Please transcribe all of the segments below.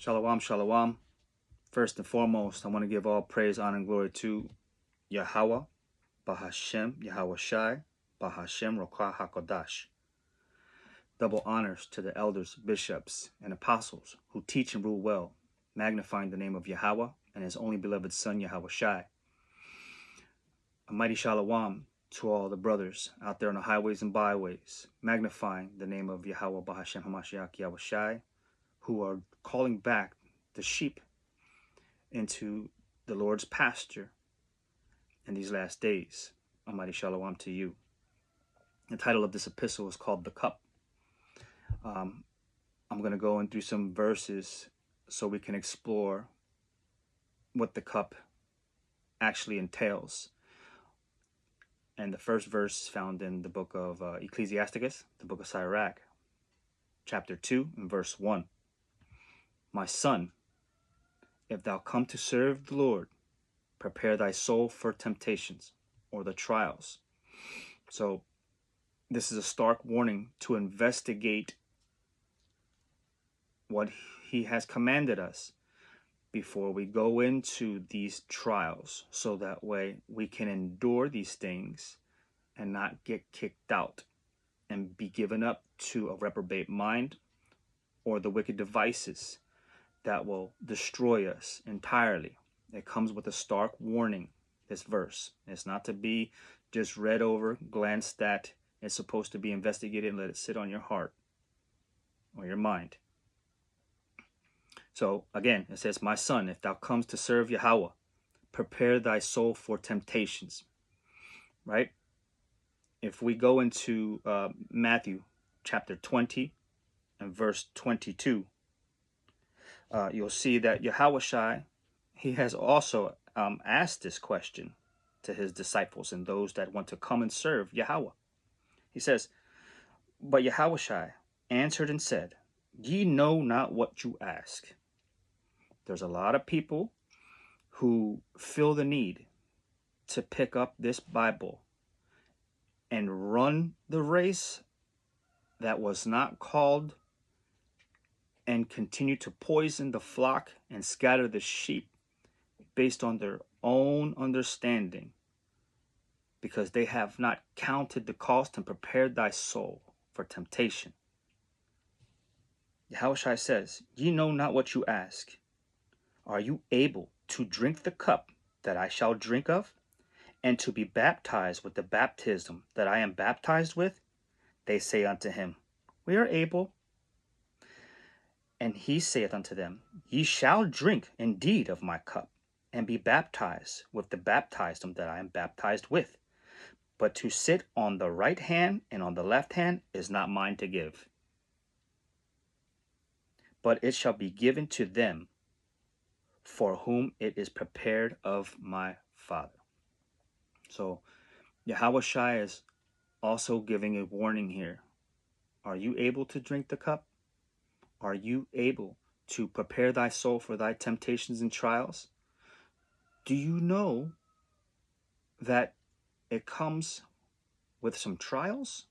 Shalom, shalom. First and foremost, I want to give all praise, honor, and glory to Yahweh, Bahashem, Yahweh Shai, Bahashem, Rokah HaKodash. Double honors to the elders, bishops, and apostles who teach and rule well, magnifying the name of Yahweh and his only beloved Son, Yahweh Shai. A mighty shalom to all the brothers out there on the highways and byways, magnifying the name of Yahweh, Bahashem, Hamashiach, Yahweh Shai, who are calling back the sheep into the Lord's pasture in these last days. Almighty shalom to you. The title of this epistle is called The Cup. I'm going to go in through some verses so we can explore what the cup actually entails. And the first verse is found in the book of Ecclesiasticus, the book of Sirach, chapter 2 and verse 1. My son, if thou come to serve the Lord, prepare thy soul for temptations or the trials. So this is a stark warning to investigate what he has commanded us before we go into these trials, so that way we can endure these things and not get kicked out and be given up to a reprobate mind or the wicked devices that will destroy us entirely. It comes with a stark warning, this verse. It's not to be just read over, glanced at. It's supposed to be investigated and let it sit on your heart or your mind. So again, it says, my son, if thou comes to serve Yahweh, prepare thy soul for temptations. Right? If we go into Matthew chapter 20 and verse 22, you'll see that Yahweh Shai, he has also asked this question to his disciples and those that want to come and serve Yahweh. He says, but Yahweh Shai answered and said, ye know not what you ask. There's a lot of people who feel the need to pick up this Bible and run the race that was not called and continue to poison the flock and scatter the sheep based on their own understanding, because they have not counted the cost and prepared thy soul for temptation. Yahushua says, ye know not what you ask. Are you able to drink the cup that I shall drink of, and to be baptized with the baptism that I am baptized with? They say unto him, we are able. And he saith unto them, ye shall drink indeed of my cup, and be baptized with the baptism that I am baptized with. But to sit on the right hand and on the left hand is not mine to give, but it shall be given to them for whom it is prepared of my Father. So Yahweh Shai is also giving a warning here. Are you able to drink the cup? Are you able to prepare thy soul for thy temptations and trials? Do you know that it comes with some trials?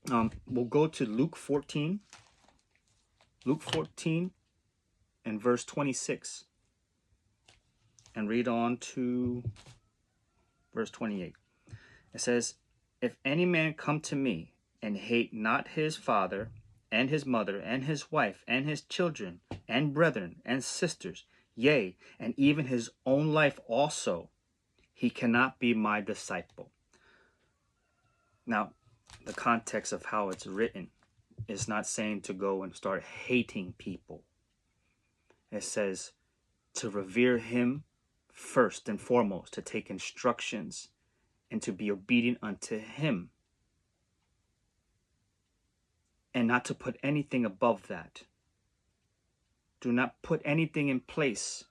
We'll go to Luke 14 and verse 26 and read on to verse 28. It says, if any man come to me and hate not his father and his mother and his wife and his children and brethren and sisters, yea, and even his own life also, he cannot be my disciple. Now, the context of how it's written is not saying to go and start hating people. It says to revere him first and foremost, to take instructions and to be obedient unto him, and not to put anything above that. Do not put anything in place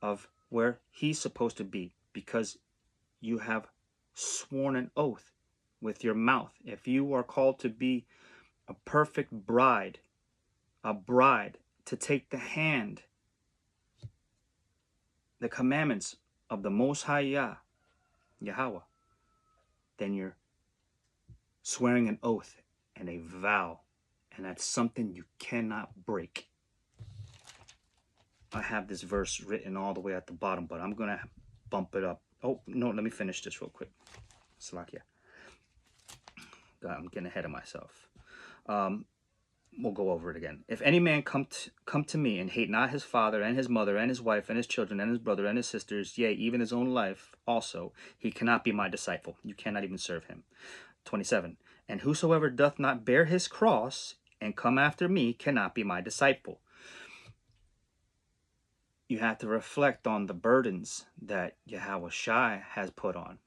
of where he's supposed to be, because you have sworn an oath with your mouth. If you are called to be a perfect bride, a bride to take the hand, the commandments of the Most High Yahweh, then you're swearing an oath and a vow And that's something you cannot break. I have this verse written all the way at the bottom, but I'm going to bump it up. Oh, no, let me finish this real quick. Salakia. I'm getting ahead of myself. We'll go over it again. If any man come to me and hate not his father and his mother and his wife and his children and his brother and his sisters, yea, even his own life also, he cannot be my disciple. You cannot even serve him. 27. And whosoever doth not bear his cross and come after me cannot be my disciple. You have to reflect on the burdens that Yahweh Shai has put on.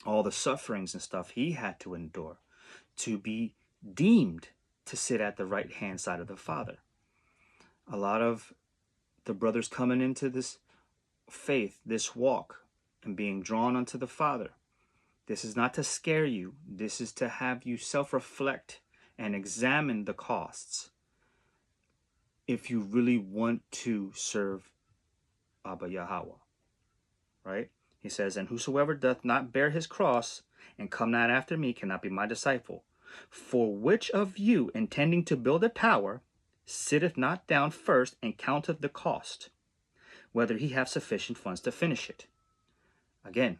All the sufferings and stuff he had to endure to be deemed to sit at the right hand side of the Father. A lot of the brothers coming into this faith, this walk, and being drawn unto the Father, this is not to scare you. This is to have you self-reflect and examine the costs if you really want to serve Abba Yahweh, right? He says, and whosoever doth not bear his cross and come not after me cannot be my disciple. For which of you, intending to build a tower, sitteth not down first and counteth the cost, whether he have sufficient funds to finish it? Again,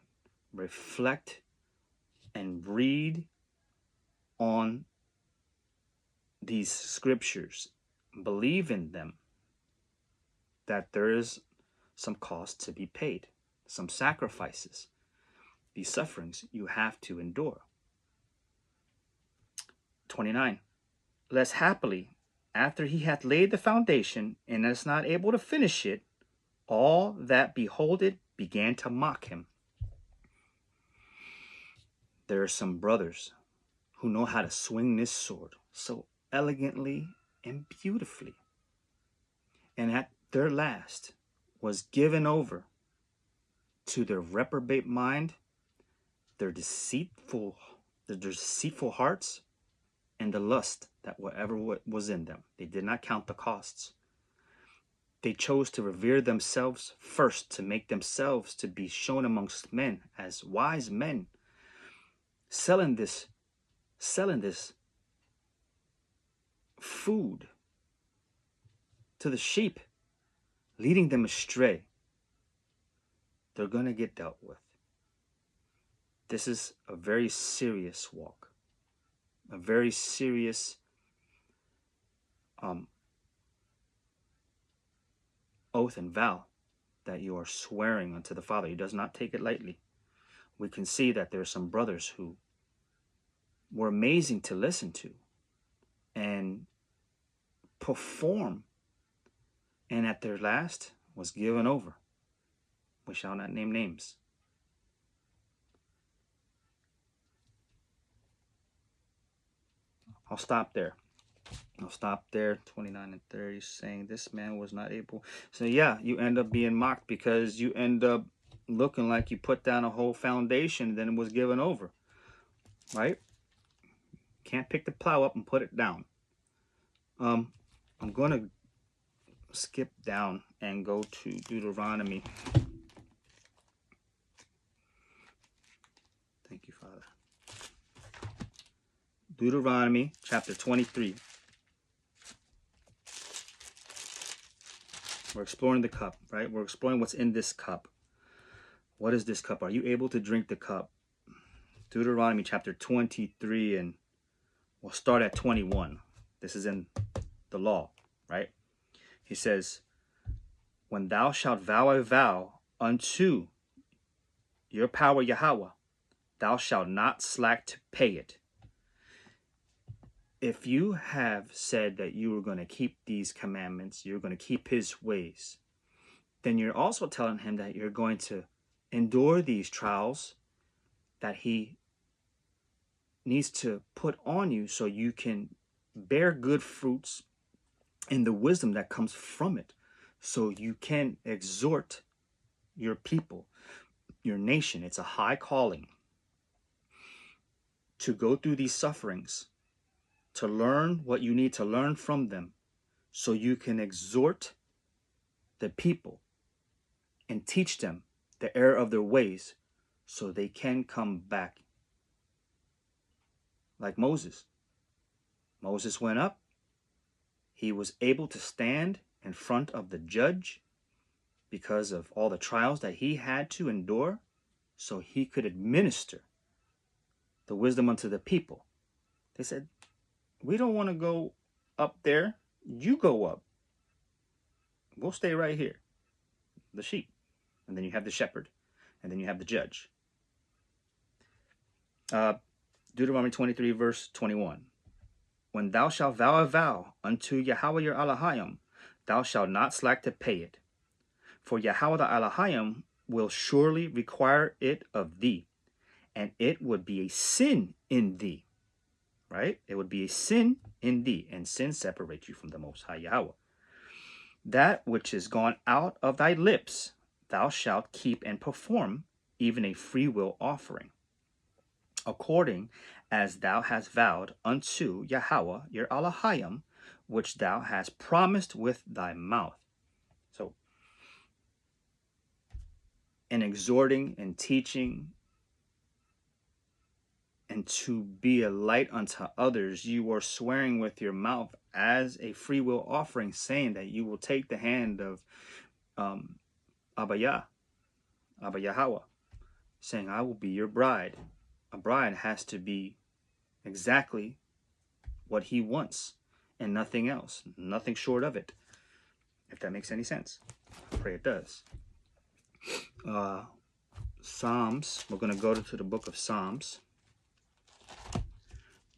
reflect and read on these scriptures. Believe in them, that there is some cost to be paid, some sacrifices. These sufferings you have to endure. 29. Lest happily, after he hath laid the foundation, and is not able to finish it, all that behold it began to mock him. There are some brothers who know how to swing this sword so elegantly and beautifully, and at their last was given over to their reprobate mind, their deceitful hearts, and the lust that whatever was in them. They did not count the costs. They chose to revere themselves first, to make themselves to be shown amongst men as wise men, selling this food to the sheep, leading them astray. They're going to get dealt with. This is a very serious walk, a very serious oath and vow that you are swearing unto the Father. He does not take it lightly. We can see that there are some brothers who were amazing to listen to and perform, and at their last was given over. We shall not name names. I'll stop there. 29 and 30, saying this man was not able. So yeah, you end up being mocked because you end up looking like you put down a whole foundation, then it was given over, right? Can't pick the plow up and put it down. I'm going to skip down and go to Deuteronomy. Thank you, Father. Deuteronomy chapter 23. We're exploring the cup, right? We're exploring what's in this cup. What is this cup? Are you able to drink the cup? Deuteronomy chapter 23, and we'll start at 21. This is in the law, right? He says, when thou shalt vow a vow unto your power Yahweh, thou shalt not slack to pay it. If you have said that you are going to keep these commandments, you're going to keep his ways, then you're also telling him that you're going to endure these trials that he needs to put on you so you can bear good fruits in the wisdom that comes from it, so you can exhort your people, your nation. It's a high calling to go through these sufferings, to learn what you need to learn from them, so you can exhort the people and teach them the error of their ways, so they can come back like Moses. Moses went up. He was able to stand in front of the judge because of all the trials that he had to endure, so he could administer the wisdom unto the people. They said, we don't want to go up there. You go up. We'll stay right here. The sheep. And then you have the shepherd. And then you have the judge. Deuteronomy 23, verse 21. When thou shalt vow a vow unto Yahweh your Elohim, thou shalt not slack to pay it. For Yahweh the Elohim will surely require it of thee, and it would be a sin in thee. Right? It would be a sin in thee, and sin separates you from the Most High Yahweh. That which is gone out of thy lips, thou shalt keep and perform, even a freewill offering, according as thou hast vowed unto Yahweh your Elohim, which thou hast promised with thy mouth. So, in exhorting and teaching and to be a light unto others, you are swearing with your mouth as a free will offering, saying that you will take the hand of Abba Yahweh, saying, I will be your bride. A bride has to be exactly what he wants and nothing else, nothing short of it, if that makes any sense. I pray it does. Psalms, we're going to go to the book of Psalms.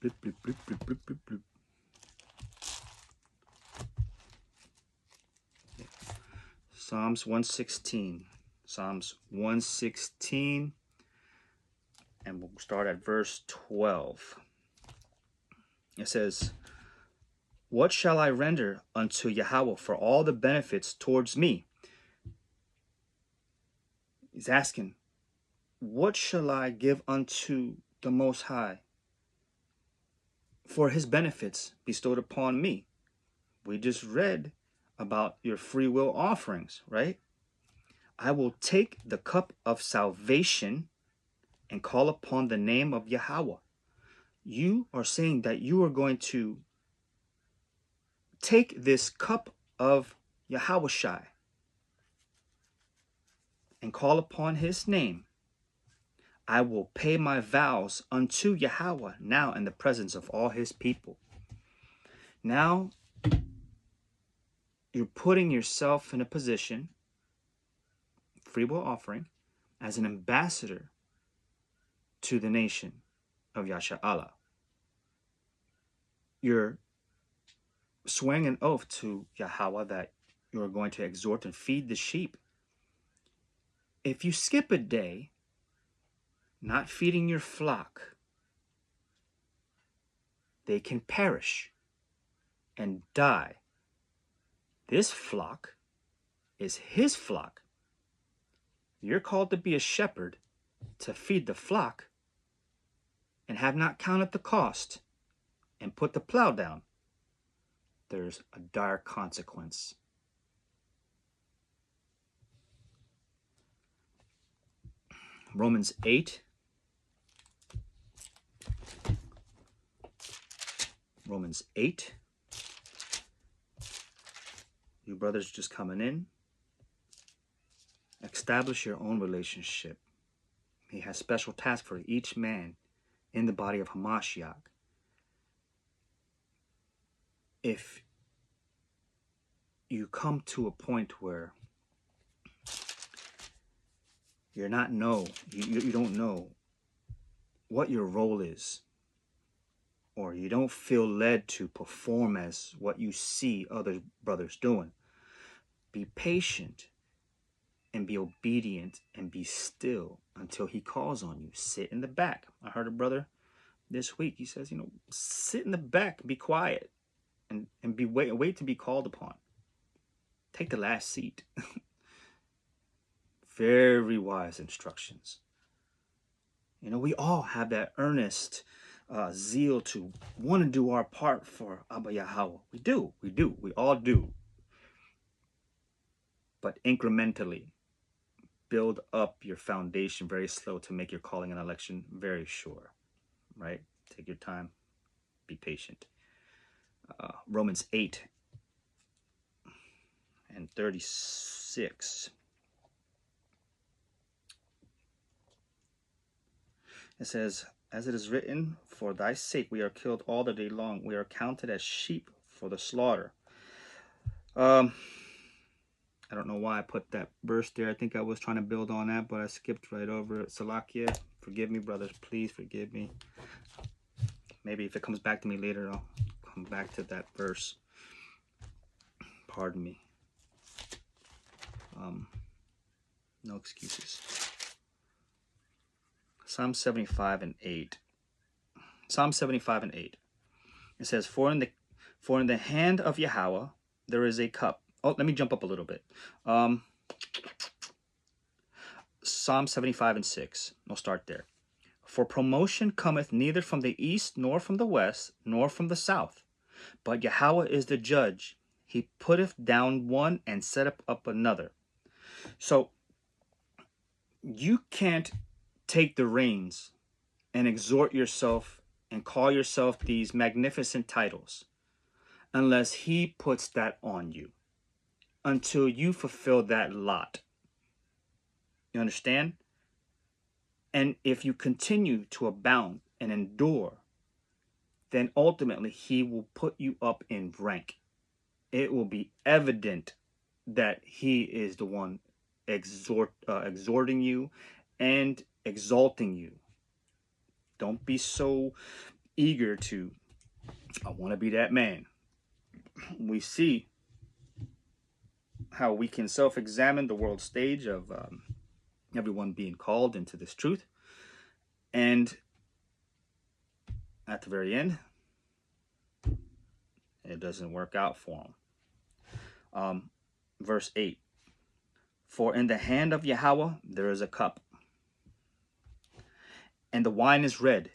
Bloop, bloop, bloop, bloop, bloop, bloop, bloop. Yeah. Psalms 116. Psalms 116. And we'll start at verse 12. It says, what shall I render unto Yahweh for all the benefits towards me? He's asking, what shall I give unto the Most High for his benefits bestowed upon me? We just read about your free will offerings, right? I will take the cup of salvation and call upon the name of Yahweh. You are saying that you are going to take this cup of Yahweh Shai and call upon his name. I will pay my vows unto Yahweh now in the presence of all his people. Now you're putting yourself in a position, free will offering, as an ambassador to the nation of Yasha Allah. You're swearing an oath to Yahweh that you are going to exhort and feed the sheep. If you skip a day not feeding your flock, they can perish and die. This flock is his flock. You're called to be a shepherd to feed the flock and have not counted the cost and put the plow down. There's a dire consequence. Romans 8. Romans 8. You brothers just coming in. Establish your own relationship. He has special tasks for each man in the body of Hamashiach. If you come to a point where you don't know what your role is, or you don't feel led to perform as what you see other brothers doing, be patient and be obedient and be still until he calls on you. Sit in the back. I heard a brother this week, he says, sit in the back, be quiet, and wait to be called upon. Take the last seat. Very wise instructions. We all have that earnest zeal to want to do our part for Abba Yahweh. We do. We all do. But incrementally, build up your foundation very slow to make your calling and election very sure. Right? Take your time. Be patient. Romans 8 and 36. It says, as it is written, for thy sake we are killed all the day long. We are counted as sheep for the slaughter. I don't know why I put that verse there. I think I was trying to build on that, but I skipped right over it. Salakia, forgive me, brothers. Please forgive me. Maybe if it comes back to me later, I'll come back to that verse. Pardon me. No excuses. Psalm 75 and 8. Psalm 75 and 8. It says, For in the hand of Yahweh there is a cup. Oh, let me jump up a little bit. Psalm 75 and 6. We'll start there. For promotion cometh neither from the east, nor from the west, nor from the south. But Yahweh is the judge. He putteth down one and setteth up another. So you can't take the reins and exhort yourself and call yourself these magnificent titles unless he puts that on you, until you fulfill that lot. You understand? And if you continue to abound and endure, then ultimately he will put you up in rank. It will be evident that he is the one exhorting you and exalting you. Don't be so eager to, I want to be that man. We see how we can self-examine the world stage of everyone being called into this truth. And at the very end, it doesn't work out for them. Verse 8. For in the hand of Yahweh there is a cup, and the wine is red.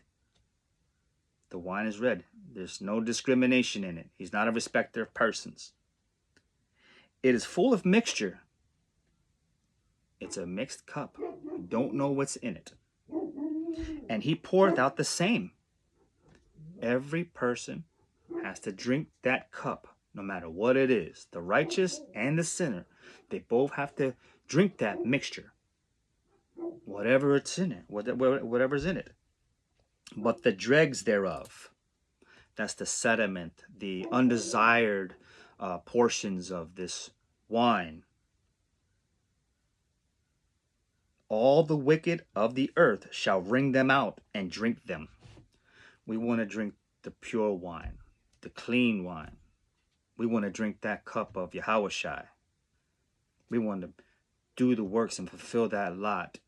The wine is red. There's no discrimination in it. He's not a respecter of persons. It is full of mixture. It's a mixed cup. You don't know what's in it. And he poureth out the same. Every person has to drink that cup, no matter what it is. The righteous and the sinner, they both have to drink that mixture. Whatever it's in it, whatever's in it. But the dregs thereof, that's the sediment, the undesired portions of this wine. All the wicked of the earth shall wring them out and drink them. We want to drink the pure wine, the clean wine. We want to drink that cup of Yahushai. We want to do the works and fulfill that lot,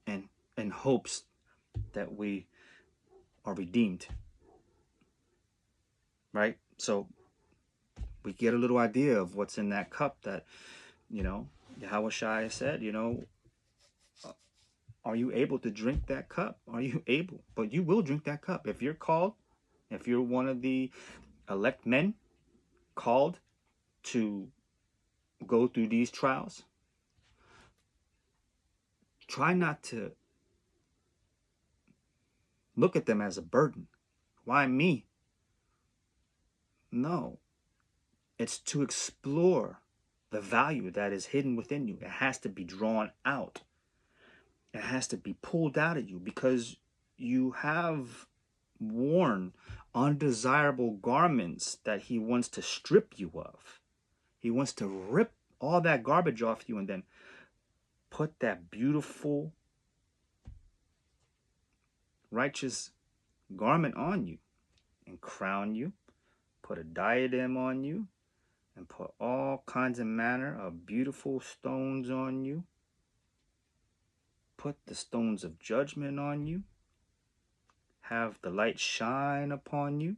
and in hopes that we are redeemed. Right? So we get a little idea of what's in that cup that, Yahushai said, are you able to drink that cup? Are you able? But you will drink that cup. If you're called, if you're one of the elect men called to go through these trials, try not to look at them as a burden. Why me? No. It's to explore the value that is hidden within you. It has to be drawn out. It has to be pulled out of you, because you have worn undesirable garments that he wants to strip you of. He wants to rip all that garbage off you and then put that beautiful, righteous garment on you and crown you, put a diadem on you, and put all kinds of manner of beautiful stones on you. Put the stones of judgment on you. Have the light shine upon you.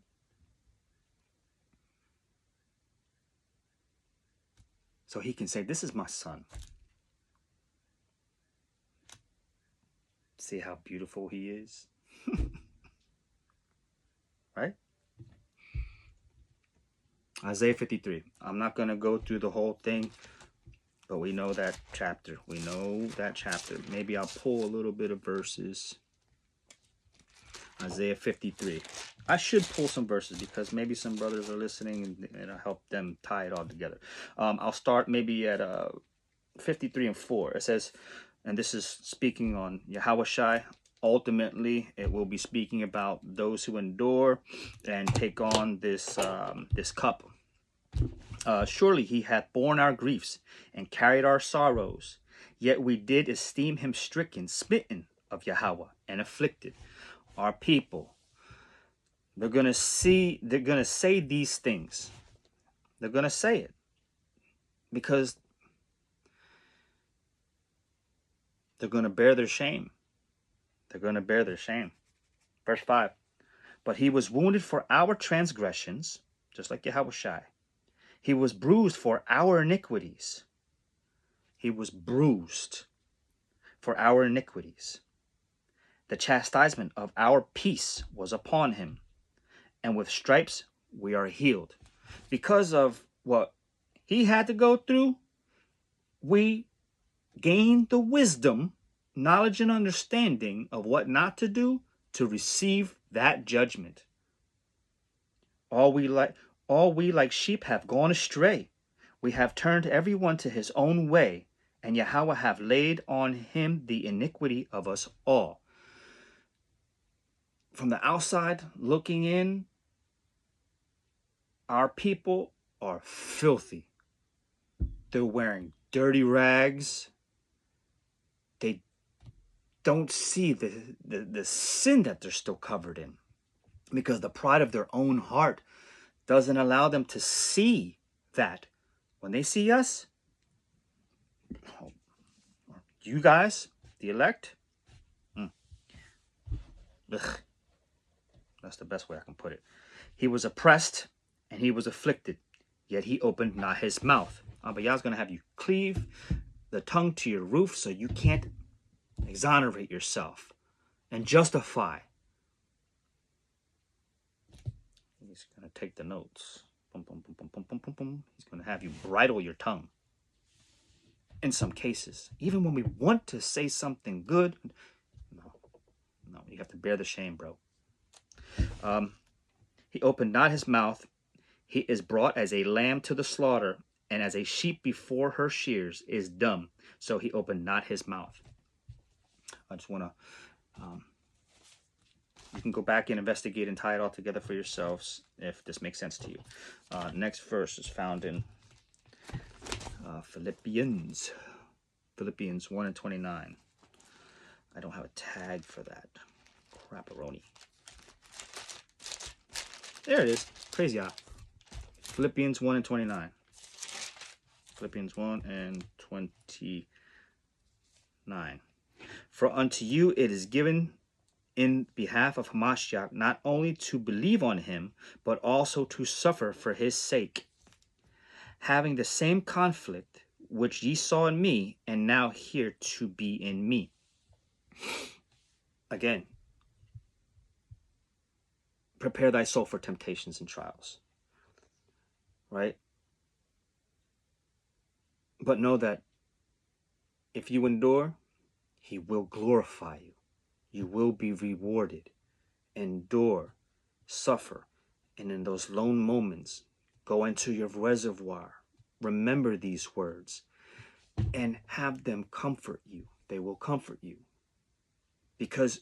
So he can say, this is my son. See how beautiful he is? Right? Isaiah 53. I'm not going to go through the whole thing, but we know that chapter. Maybe I'll pull a little bit of verses. Isaiah 53. I should pull some verses because maybe some brothers are listening and I'll help them tie it all together. I'll start maybe at 53 and 4. It says, and this is speaking on Yahushai. Ultimately, it will be speaking about those who endure and take on this this cup. Surely he hath borne our griefs and carried our sorrows. Yet we did esteem him stricken, smitten of Yahweh, and afflicted. Our people, they're gonna say these things. They're gonna say it because they're gonna bear their shame. They're gonna bear their shame. Verse 5. But he was wounded for our transgressions, just like Yahushai. He was bruised for our iniquities. He was bruised for our iniquities. The chastisement of our peace was upon him, and with stripes we are healed. Because of what he had to go through, we gained the wisdom, knowledge, and understanding of what not to do to receive that judgment. All we like sheep have gone astray. We have turned everyone to his own way, and Yahweh have laid on him the iniquity of us all. From the outside looking in, our people are filthy. They're wearing dirty rags. They don't see the sin that they're still covered in, because the pride of their own heart doesn't allow them to see that. When they see us, you guys, the elect, ugh, that's the best way I can put it. He was oppressed and he was afflicted, yet he opened not his mouth. But Yah's going to have you cleave the tongue to your roof so you can't exonerate yourself and justify. He's going to take the notes. Boom, boom, boom, boom, boom, boom, boom, boom. He's going to have you bridle your tongue. In some cases, even when we want to say something good, no, you have to bear the shame, bro. He opened not his mouth. He is brought as a lamb to the slaughter, and as a sheep before her shears is dumb. So he opened not his mouth. I just want to, you can go back and investigate and tie it all together for yourselves if this makes sense to you. Next verse is found in Philippians 1 and 29. I don't have a tag for that. Crapperoni. There it is. Praise Yah. Philippians 1 and 29. Philippians 1 and 29. For unto you it is given in behalf of Hamashiach not only to believe on him, but also to suffer for his sake, having the same conflict which ye saw in me, and now here to be in me. Again, prepare thy soul for temptations and trials, right? But know that if you endure, he will glorify you. You will be rewarded. Endure, suffer, and in those lone moments, go into your reservoir. Remember these words and have them comfort you. They will comfort you, because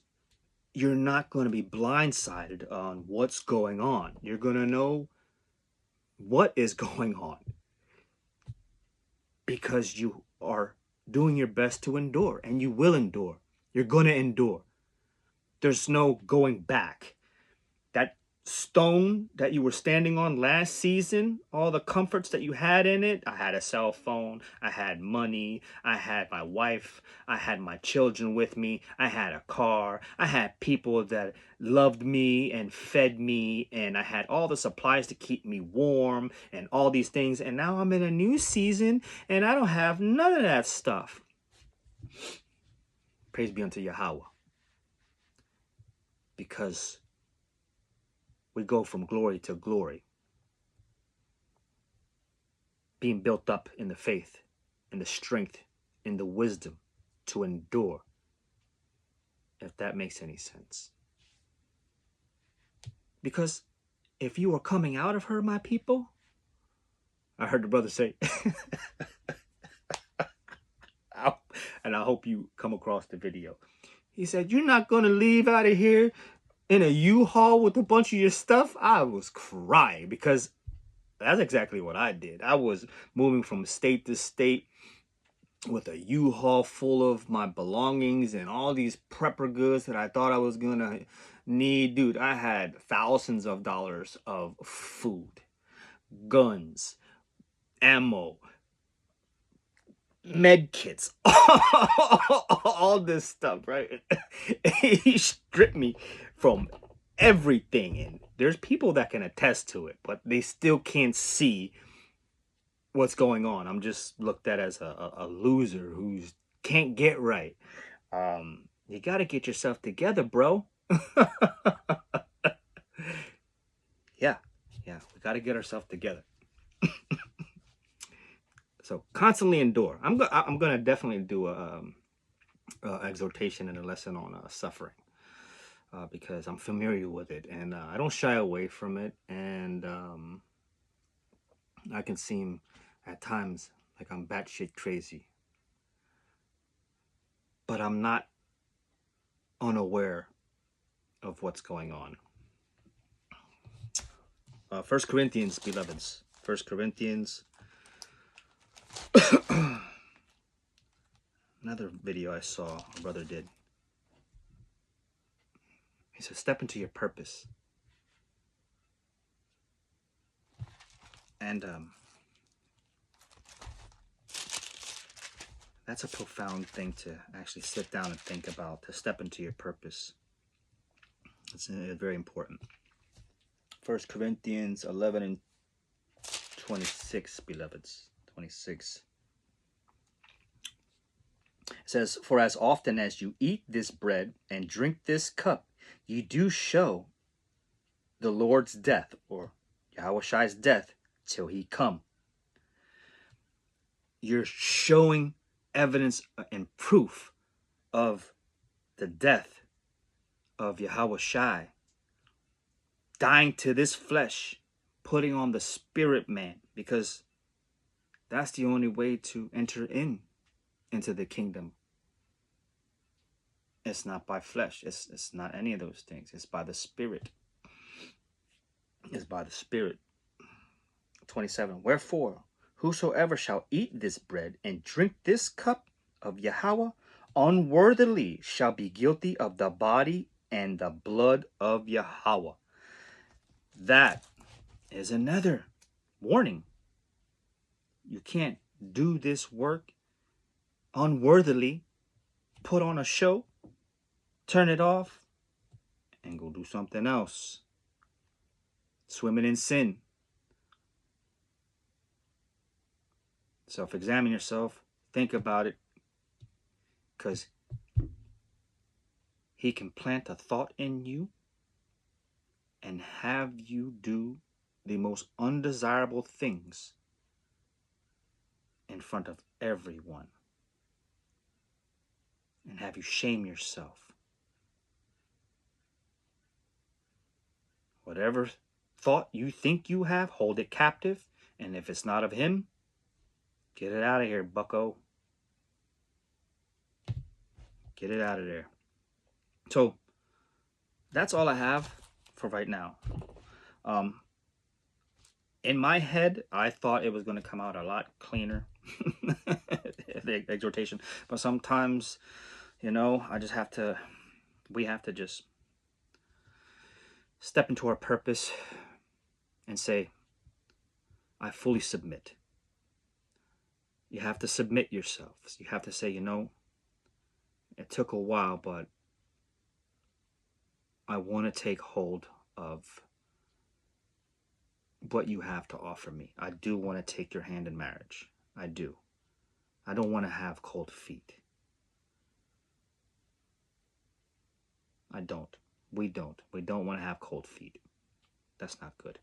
you're not going to be blindsided on what's going on. You're going to know what is going on because you are doing your best to endure, and you will endure. You're going to endure. There's no going back. That stone that you were standing on last season, all the comforts that you had in it, I had a cell phone, I had money, I had my wife, I had my children with me, I had a car, I had people that loved me and fed me, and I had all the supplies to keep me warm and all these things. And now I'm in a new season and I don't have none of that stuff. Praise be unto Yahweh. Because we go from glory to glory, being built up in the faith, in the strength, in the wisdom to endure, if that makes any sense. Because if you are coming out of her, my people, I heard the brother say, and I hope you come across the video. He said, you're not going to leave out of here in a U-Haul with a bunch of your stuff? I was crying because that's exactly what I did. I was moving from state to state with a U-Haul full of my belongings and all these prepper goods that I thought I was going to need. Dude, I had thousands of dollars of food, guns, ammo, med kits, all this stuff, right? He stripped me from everything, and there's people that can attest to it, but they still can't see what's going on. I'm just looked at as a loser who can't get right. You got to get yourself together, bro. Yeah, we got to get ourselves together. So constantly endure. I'm gonna definitely do a exhortation and a lesson on suffering, because I'm familiar with it, and I don't shy away from it. And I can seem at times like I'm batshit crazy, but I'm not unaware of what's going on. 1 Corinthians, beloveds. 1 Corinthians. Another video I saw a brother did. He said, step into your purpose. And that's a profound thing to actually sit down and think about, to step into your purpose. It's very important. 1 Corinthians 11 and 26, beloveds. 26. It says, for as often as you eat this bread and drink this cup, you do show the Lord's death, or Yahushai's death, till he come. You're showing evidence and proof of the death of Yahushai, dying to this flesh, putting on the spirit man, because that's the only way to enter into the kingdom. It's not by flesh. It's not any of those things. It's by the spirit. It's by the spirit. 27. Wherefore, whosoever shall eat this bread and drink this cup of Yahweh unworthily shall be guilty of the body and the blood of Yahweh. That is another warning. You can't do this work unworthily, put on a show, turn it off, and go do something else. Swimming in sin. Self-examine yourself. Think about it. Because he can plant a thought in you and have you do the most undesirable things in front of everyone. And have you shame yourself. Whatever thought you think you have, hold it captive. And if it's not of him, get it out of here, bucko. Get it out of there. So, that's all I have for right now. In my head, I thought it was going to come out a lot cleaner, the exhortation. But sometimes, you know, we have to just step into our purpose and say, I fully submit. You have to submit yourselves. You have to say, you know, it took a while, but I want to take hold of what you have to offer me. I do want to take your hand in marriage. I do. I don't want to have cold feet. I don't. We don't. We don't want to have cold feet. That's not good.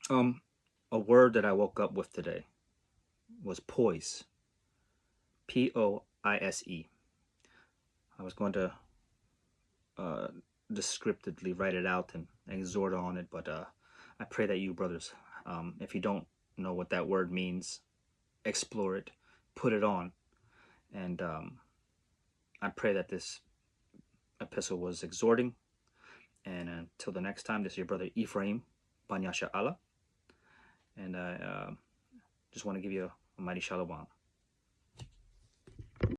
A word that I woke up with today was poise. Poise. I was going to descriptively write it out and exhort on it, but I pray that you brothers, if you don't know what that word means, explore it, put it on, and I pray that this epistle was exhorting. And until the next time, this is your brother Ephraim Banyasha Allah, and I just want to give you a mighty shalom.